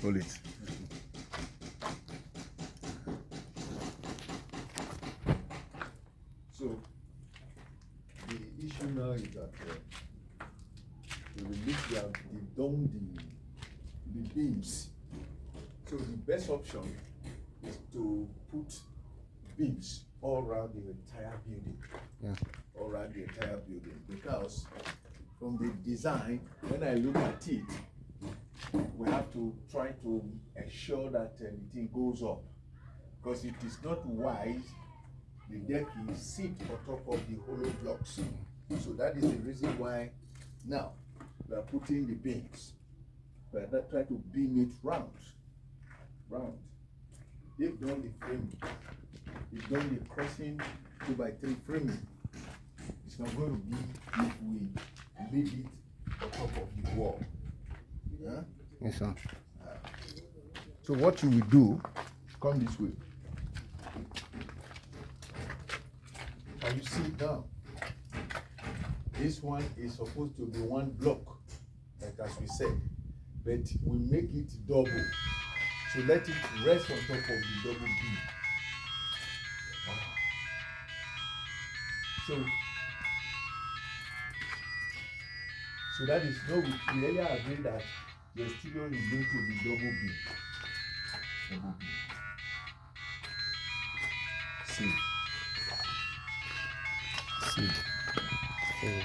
Hold it. So the issue now is that they've done the beams. So the best option is to put beams all around the entire building. Yeah. All around the entire building, because from the design, when I look at it, we have to try to ensure that the thing goes up, because it is not wise the deck is sit on top of the hollow blocks. So that is the reason why now we are putting the beams. We are not trying to beam it round. They've done the framing. They've done the crossing 2x3 framing. It's not going to be if we leave it on top of the wall. Yeah? Yes, sir. So what you will do, come this way. Can you see it now? This one is supposed to be one block, like as we said, but we make it double. So let it rest on top of the double beam. Wow. So that is no, we earlier agreed that the studio is going to be double beam. Double beam. See. See.